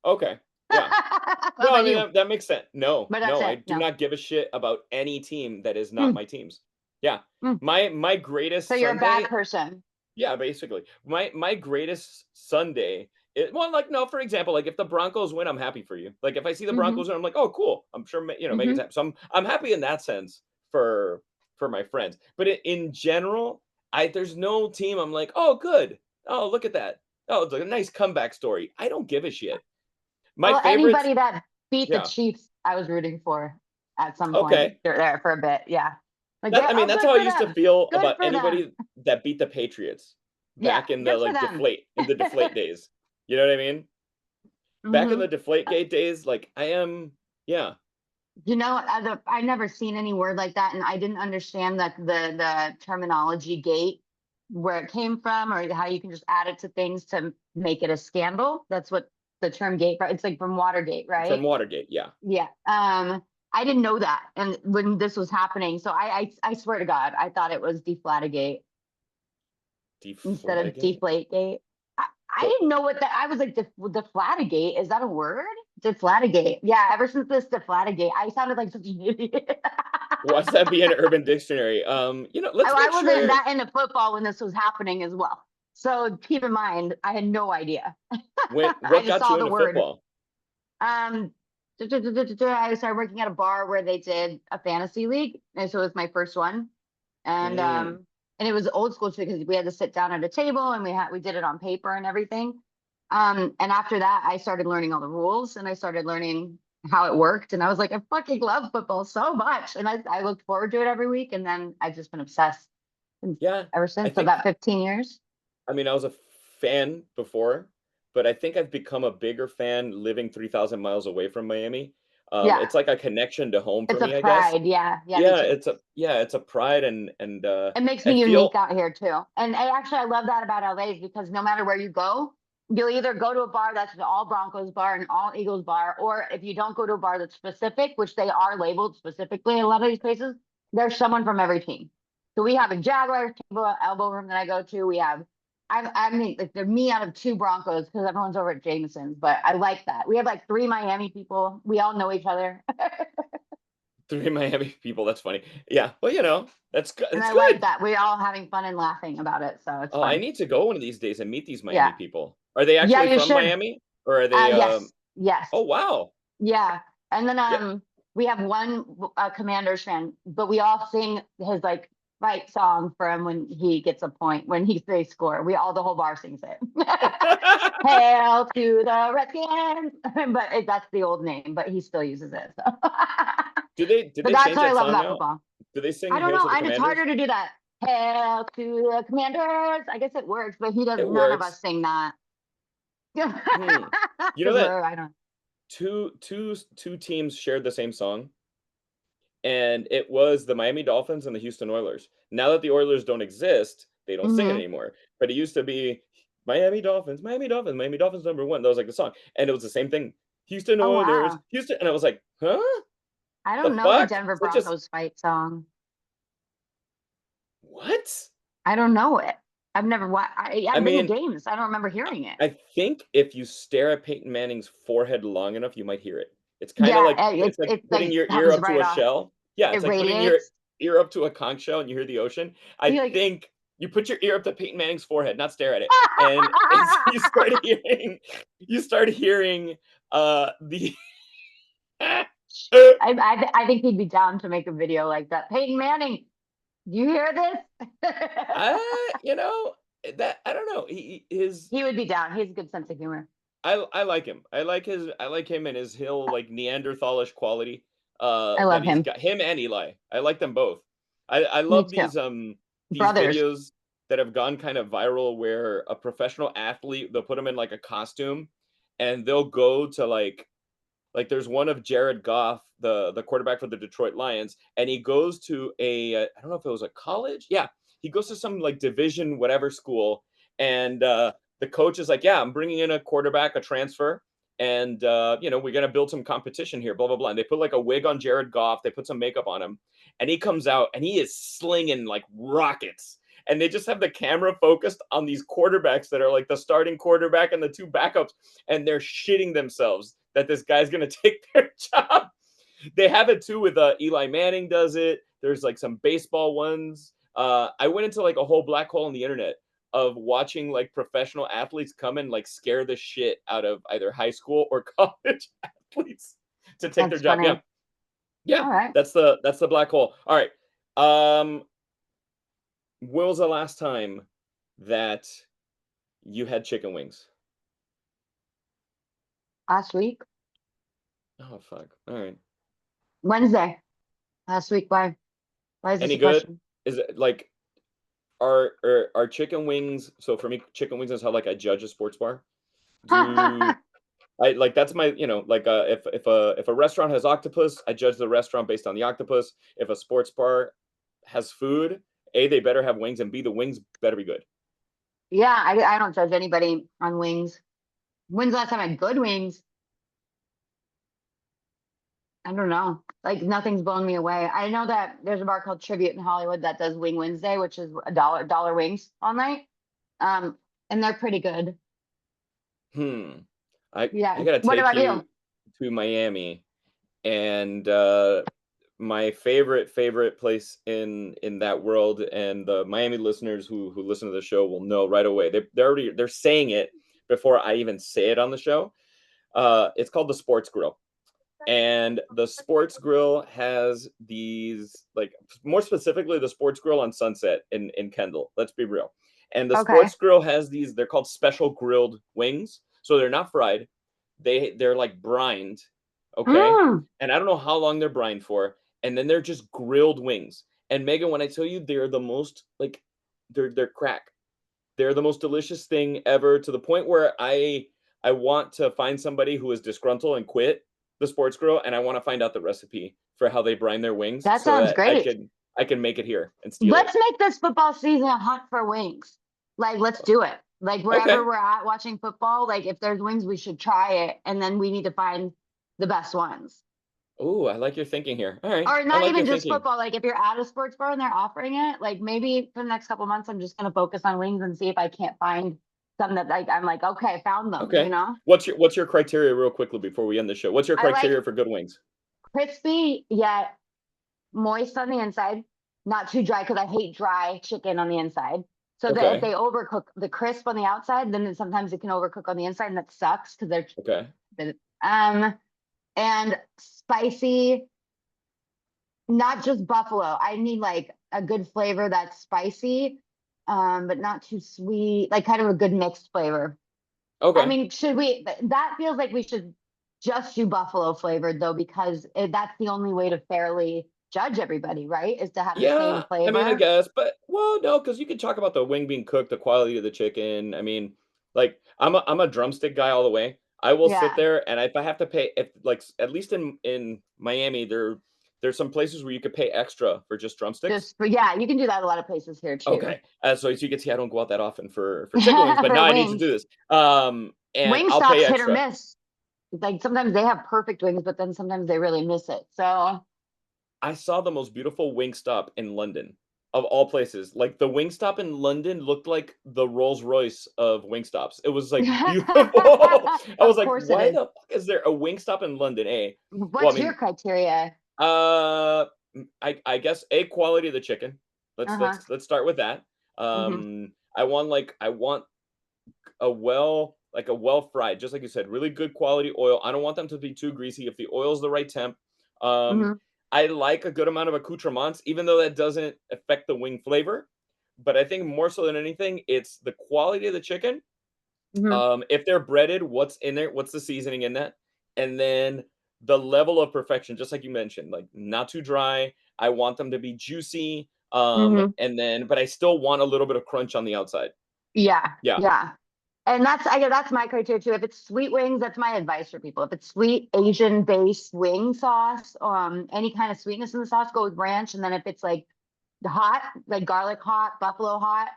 Okay. Yeah. How No, I about mean you? that makes sense. No, But that's no, it. I do No. not give a shit about any team that is not Mm, my teams. Yeah. mm. My So greatest you're a bad Sunday, person. yeah, basically. My greatest Sunday, well, like no, for example, like if the Broncos win, I'm happy for you. Like if I see the Hmm. Broncos win, I'm like, oh, cool. I'm sure Megan's Hmm. happy. So I'm happy in that sense for my friends. But in general, I there's no team I'm like, oh, good. Oh, look at that. Oh, it's like a nice comeback story. I don't give a shit. My Well, favorites, anybody that beat the yeah. Chiefs, I was rooting for at some point. Okay. They're there for a bit. Yeah. Like, That yeah, I mean, oh, that's good how I for used to them. feel Good about for them. anybody that beat the Patriots Yeah, back in the good for like them. deflate days. You know what I mean? Back in Hmm. the deflate gate days, like I am, yeah. I never seen any word like that, and I didn't understand that the terminology gate, where it came from, or how you can just add it to things to make it a scandal. That's what the term gate, right? It's like from Watergate, From right? Watergate, yeah. Yeah. I didn't know that, and when this was happening, so I swear to God, I thought it was Deflategate instead of Deflategate? Deflategate. I, didn't know what that. I was like, deflatigate. Is that a word? Deflatigate. Yeah. Ever since this deflatigate, I sounded like such an idiot. Watch that be an Urban Dictionary. Let's I make wasn't sure that into football when this was happening as well. So keep in mind, I had no idea. I what just got saw you the into word. football? Um, I started working at a bar where they did a fantasy league, and so it was my first one. And Mm, and it was old school too because we had to sit down at a table and we did it on paper and everything. And after that, I started learning all the rules and I started learning how it worked. And I was like, I fucking love football so much, and I looked forward to it every week. And then I've just been obsessed yeah, ever I since. So think about 15 years. I mean, I was a fan before, but I think I've become a bigger fan living 3,000 miles away from Miami. Yeah, It's like a connection to home for it's a me, I guess. pride. Yeah, yeah, me too. Yeah, it's a pride and It makes I me unique feel out here too. And I love that about LA is because no matter where you go, you'll either go to a bar that's an all Broncos bar, an all Eagles bar, or if you don't go to a bar that's specific, which they are labeled specifically in a lot of these places, there's someone from every team. So we have a Jaguars table, elbow room that I go to. We have, I mean, like they're me out of two Broncos because everyone's over at Jameson's, but I like that. We have like three Miami people. We all know each other. three Miami people. That's funny. Yeah, well, that's good. And That's I like good. that. We're all having fun and laughing about it. So it's Oh, I fun. need to go one of these days and meet these Yeah. Miami people. Are they Yeah, actually you from should. Miami or are they? Yes, yes, Oh, wow. yeah. And then Yeah. we have one Commanders fan, but we all sing his like fight song for him when he gets a point when they score. We all the whole bar sings it. Hail to the Redskins, but that's the old name, but he still uses it. So. Did But they that's change what I that love song about now? football. Do they I sing don't "Hail know, to the and it's harder Commanders"? to do that. Hail to the Commanders. I guess it works, but he does. It None of us works. sing that. Hmm. You know Because that I don't. two teams shared the same song, and it was the Miami Dolphins and the Houston Oilers. Now that the Oilers don't exist, they don't sing it Hmm. anymore. But it used to be Miami Dolphins, Miami Dolphins, Miami Dolphins number one. That was like the song, and it was the same thing. Houston Oh Oilers, wow. Houston, and I was like, huh? I The don't know the fuck? Denver That just Broncos fight song. what? I don't know it. I've never watched. I I've been to mean, games. I don't remember hearing it. I think if you stare at Peyton Manning's forehead long enough, you might hear it. Yeah, It's like it putting like your ear comes up to right a off. shell. Yeah, It it's like putting your radiates. ear up to a conch shell and you hear the ocean. I You like. think you put your ear up to Peyton Manning's forehead, not stare at it, and it's, you start hearing the I think he'd be down to make a video like that. Peyton Manning, do you hear this? you know that I don't know. His He would be down. He has a good sense of humor. I like him. I like him and his hill like Neanderthalish quality. I That love he's him. got him and Eli. I like them both. I Me love too. these Brothers. videos that have gone kind of viral where a professional athlete they'll put him in like a costume and they'll go to like there's one of Jared Goff, the quarterback for the Detroit Lions, and he goes to I don't know if it was a college. Yeah, he goes to some like division whatever school, and the coach is like, "Yeah, I'm bringing in a quarterback, a transfer, and we're gonna build some competition here." Blah blah blah. And they put like a wig on Jared Goff. They put some makeup on him, and he comes out and he is slinging like rockets. And they just have the camera focused on these quarterbacks that are like the starting quarterback and the two backups, and they're shitting themselves that this guy's gonna take their job. They have it too with Eli Manning does it. There's like some baseball ones. I went into like a whole black hole on the internet of watching like professional athletes come and like scare the shit out of either high school or college athletes to take their That's job. Yeah, funny. yeah, All right. that's the black hole. All right. When was the last time that you had chicken wings? Last week, Oh fuck. All right. Wednesday. Last week. Why? Why is this Any a good? question? Is it like are chicken wings so for me chicken wings is how like I judge a sports bar. Do I like that's my like if a restaurant has octopus, I judge the restaurant based on the octopus. If a sports bar has food, A, they better have wings, and B, the wings better be good. Yeah, I don't judge anybody on wings. When's the last time I had good wings? I don't know. Like nothing's blown me away. I know that there's a bar called Tribute in Hollywood that does Wing Wednesday, which is a dollar wings all night. Um, and they're pretty good. Hmm. I Yeah. gotta What take about you? you to Miami, and my favorite place in that world, and the Miami listeners who listen to the show will know right away. They're saying it before I even say it on the show. It's called the Sports Grill. And the Sports Grill has these, like, more specifically the Sports Grill on Sunset in Kendall. Let's be real. And the Okay. Sports Grill has these, they're called special grilled wings. So they're not fried. They're like brined, okay? Mm, And I don't know how long they're brined for. And then they're just grilled wings. And Megan, when I tell you they're the most, like, they're crack. They're the most delicious thing ever, to the point where I want to find somebody who is disgruntled and quit the Sports Grill, and I want to find out the recipe for how they brine their wings that so sounds that great. I can make it here and steal it. Let's make this football season a hunt for wings. Like, let's do it. Like, wherever Okay. we're at watching football, like, if there's wings, we should try it. And then we need to find the best ones. Ooh, I like your thinking here. All right. Or I not like your even just thinking. football. Like, if you're at a sports bar and they're offering it, like, maybe for the next couple months, I'm just going to focus on wings and see if I can't find some that, like, I'm like, okay, found them, you Okay. know? What's your criteria real quickly before we end the show? What's your I like criteria for good wings? crispy yet moist on the inside, not too dry because I hate dry chicken on the inside. So that if Okay. they overcook the crisp on the outside, then sometimes it can overcook on the inside, and that sucks because Okay. um and spicy, not just buffalo. I need like a good flavor that's spicy, but not too sweet, like kind of a good mixed flavor. I Okay. mean, should we? That feels like we should just do buffalo flavored though, because that's the only way to fairly judge everybody, right? Is to have the same Yeah, I mean, I flavor. guess, but well, no, because you can talk about the wing being cooked, the quality of the chicken. I mean, like, I'm a drumstick guy all the way. I will sit Yeah, there, and if I have to pay, if like at least in Miami, there's some places where you could pay extra for just drumsticks. just for yeah, you can do that a lot of places here too. Okay, so as you can see, I don't go out that often for chicken wings, but For now I need to wings, do this. And wing I'll pay stops hit or extra. miss. Like sometimes they have perfect wings, but then sometimes they really miss it. So I saw the most beautiful Wingstop in London, of all places. Like, the Wingstop in London looked like the Rolls Royce of Wingstops. It was, like, beautiful. I was of like, course it "Why is. the fuck is there a Wingstop in London, eh?" Well, I What's your mean, criteria? I guess, A, quality of the chicken. Let's Uh-huh. let's let's start with that. Hmm. I want a well fried, just like you said, really good quality oil. I don't want them to be too greasy. If the oil's the right temp, um, Hmm. I like a good amount of accoutrements, even though that doesn't affect the wing flavor. But I think more so than anything, it's the quality of the chicken. Hmm. If they're breaded, what's in there? What's the seasoning in that? And then the level of perfection, just like you mentioned, like, not too dry. I want them to be juicy. Hmm. And then, but I still want a little bit of crunch on the outside. Yeah, Yeah, yeah. And that's I guess that's my criteria too. If it's sweet wings, that's my advice for people. If it's sweet Asian based wing sauce, any kind of sweetness in the sauce, go with ranch. And then if it's like hot, like garlic hot, buffalo hot,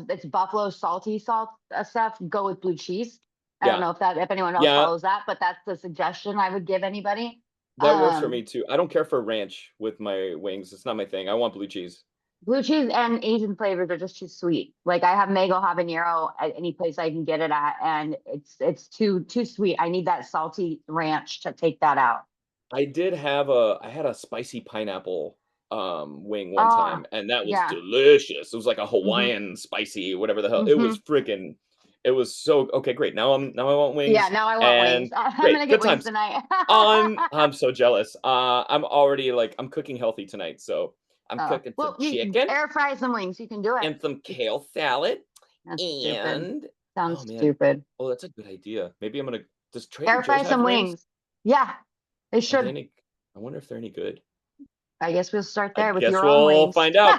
it's buffalo salty salt stuff, go with blue cheese. I don't yeah, know if anyone else yeah. follows that, but that's the suggestion I would give anybody. That works for me Um, too. I don't care for ranch with my wings. It's not my thing. I want blue cheese. Blue cheese and Asian flavors are just too sweet. Like I have mango habanero at any place I can get it at, and it's too sweet. I need that salty ranch to take that out. I had a spicy pineapple wing one Oh, time, and that was yeah. delicious. It was like a Hmm. Hawaiian spicy, whatever the hell. It Hmm. was freaking it was so okay, great. Now I want Yeah, wings, now I want wings. and I'm great, gonna get good wings times. tonight. I'm so jealous. I'm already, like, I'm cooking healthy tonight, so I'm Oh, cooking some well, you chicken air fry some wings. You can do it. and some It's, kale salad, that's stupid. and oh Sounds man, stupid. oh, that's a good idea. Maybe I'm gonna Does Trader Air Joe's fry have some wings? wings. Yeah, they Are they should. any I wonder if they're any good. I guess we'll start I there with guess your own we'll wings. find out.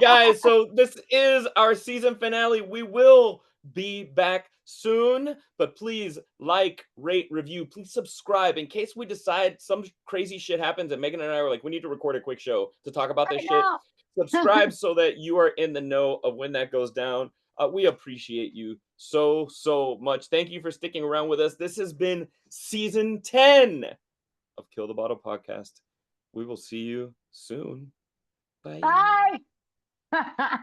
Guys, so this is our season finale. We will be back soon, but please like, rate, review. Please subscribe in case we decide some crazy shit happens and Megan and I were like, we need to record a quick show to talk about this shit. I Subscribe know. so that you are in the know of when that goes down. We appreciate you so much. Thank you for sticking around with us. This has been season 10 of Kill the Bottle Podcast. We will see you soon. Bye. Bye.